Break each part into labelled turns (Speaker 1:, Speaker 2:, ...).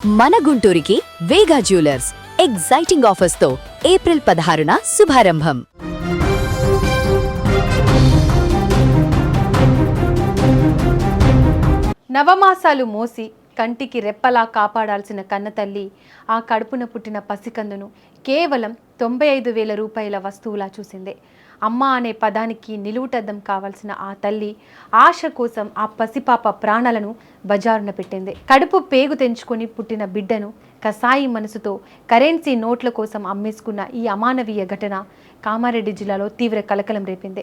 Speaker 1: మన గుంటూరుకి వేగా jewellers exciting offers తో April 16న శుభారంభం.
Speaker 2: నవమాసాలు మోసి కంటికి రెప్పలా కాపాడాల్సిన కన్నతల్లి ఆ కడుపున పుట్టిన పసికందును కేవలం 95,000 రూపాయల వస్తువులా చూసిందే. అమ్మ అనే పదానికి నిలువుటద్దం కావాల్సిన ఆ తల్లి ఆశ కోసం ఆ పసిపాప ప్రాణాలను బజారున పెట్టింది. కడుపు పేగు తెంచుకొని పుట్టిన బిడ్డను కసాయి మనసుతో కరెన్సీ నోట్ల కోసం అమ్మేసుకున్న ఈ అమానవీయ ఘటన కామారెడ్డి జిల్లాలో తీవ్ర కలకలం రేపింది.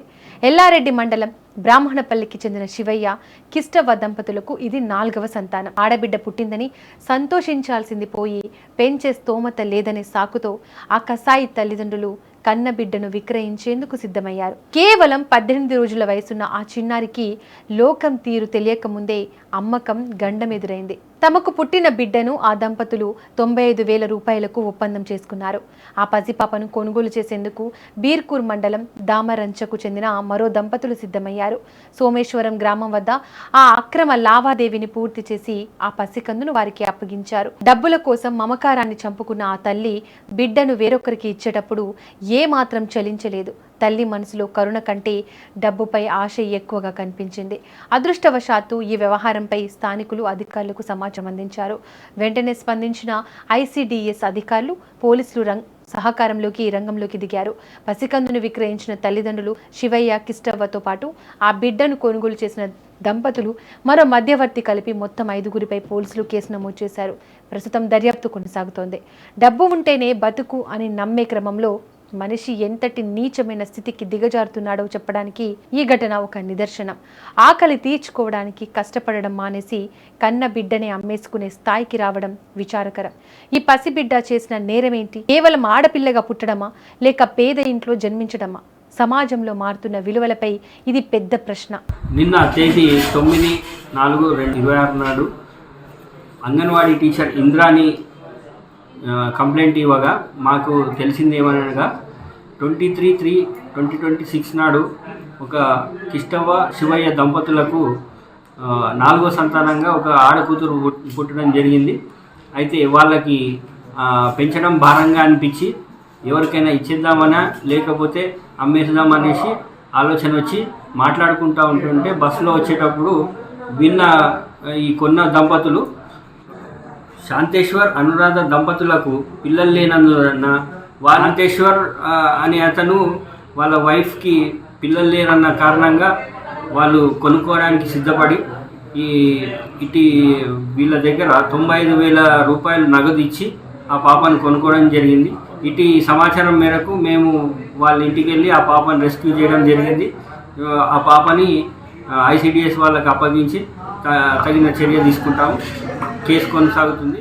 Speaker 2: ఎల్లారెడ్డి మండలం బ్రాహ్మణపల్లికి చెందిన శివయ్య, కిష్టవ దంపతులకు ఇది 4వ సంతానం. ఆడబిడ్డ పుట్టిందని సంతోషించాల్సింది పోయి పెంచే స్తోమత లేదనే సాకుతో ఆ కసాయి తల్లిదండ్రులు కన్న బిడ్డను విక్రయించేందుకు సిద్ధమయ్యారు. కేవలం 18 రోజుల వయసున్న ఆ చిన్నారికి లోకం తీరు తెలియక ముందే అమ్మకం గండమెదురైంది. తమకు పుట్టిన బిడ్డను ఆ దంపతులు 95,000 రూపాయలకు ఒప్పందం చేసుకున్నారు. ఆ పసిపాపను కొనుగోలు చేసేందుకు బీర్కూర్ మండలం దామరంచకు చెందిన మరో దంపతులు సిద్ధమయ్యారు. సోమేశ్వరం గ్రామం వద్ద ఆ అక్రమ లావాదేవీని పూర్తి చేసి ఆ పసికందును వారికి అప్పగించారు. డబ్బుల కోసం మమకారాన్ని చంపుకున్న ఆ తల్లి బిడ్డను వేరొకరికి ఇచ్చేటప్పుడు ఏ మాత్రం చలించలేదు. తల్లి మనసులో కరుణ కంటే డబ్బుపై ఆశ ఎక్కువగా కనిపించింది. అదృష్టవశాత్తు ఈ వ్యవహారంపై స్థానికులు అధికారులకు సమాచారం అందించారు. వెంటనే స్పందించిన ICDS అధికారులు, పోలీసులు రంగంలోకి దిగారు. పసికందును విక్రయించిన తల్లిదండ్రులు శివయ్య, కిష్టవ్వతో పాటు ఆ బిడ్డను కొనుగోలు చేసిన దంపతులు మరో మధ్యవర్తి కలిపి మొత్తం 5గురిపై పోలీసులు కేసు నమోదు చేశారు. ప్రస్తుతం దర్యాప్తు కొనసాగుతోంది. డబ్బు ఉంటేనే బతుకు అని నమ్మే క్రమంలో మనిషి ఎంతటి నీచమైన స్థితికి దిగజారుతున్నాడో చెప్పడానికి ఈ ఘటన ఒక నిదర్శనం. ఆకలి తీర్చుకోవడానికి కష్టపడడం మానేసి కన్న బిడ్డనే అమ్మేసుకునే స్థాయికి రావడం విచారకరం. ఈ పసిబిడ్డ చేసిన నేరమేంటి? కేవలం ఆడపిల్లగా పుట్టడమా, లేక పేద ఇంట్లో జన్మించడమా? సమాజంలో మారుతున్న విలువలపై ఇది పెద్ద ప్రశ్న.
Speaker 3: నిన్న తేదీ 9/4/2026 నాడు అంగన్వాడీ టీచర్ ఇంద్రాని కంప్లైంట్ ఇవ్వగా మాకు తెలిసింది ఏమనగా 23/3/2026 నాడు ఒక కిష్టవ్వ, శివయ్య దంపతులకు 4వ సంతానంగా ఒక ఆడకూతురు పుట్టడం జరిగింది. అయితే వాళ్ళకి పెంచడం భారంగా అనిపించి ఎవరికైనా ఇచ్చేద్దామనా లేకపోతే అమ్మేద్దామనేసి ఆలోచన వచ్చి మాట్లాడుకుంటూ ఉంటుంటే బస్సులో వచ్చేటప్పుడు విన్న ఈ కొన్న దంపతులు శాంతేశ్వర్, అనురాధ దంపతులకు పిల్లలు లేనందున శాంతేశ్వర్ అనే అతను వాళ్ళ వైఫ్కి పిల్లలు లేనన్న కారణంగా వాళ్ళు కొనుక్కోవడానికి సిద్ధపడి వీళ్ళ దగ్గర 95,000 రూపాయలు నగదు ఇచ్చి ఆ పాపను కొనుక్కోవడం జరిగింది. ఇటు సమాచారం మేరకు మేము వాళ్ళ ఇంటికి వెళ్ళి ఆ పాపను రెస్క్యూ చేయడం జరిగింది. ఆ పాపని ICDS వాళ్ళకి అప్పగించి తగిన చర్య తీసుకుంటాము. కేసు కొనసాగుతుంది.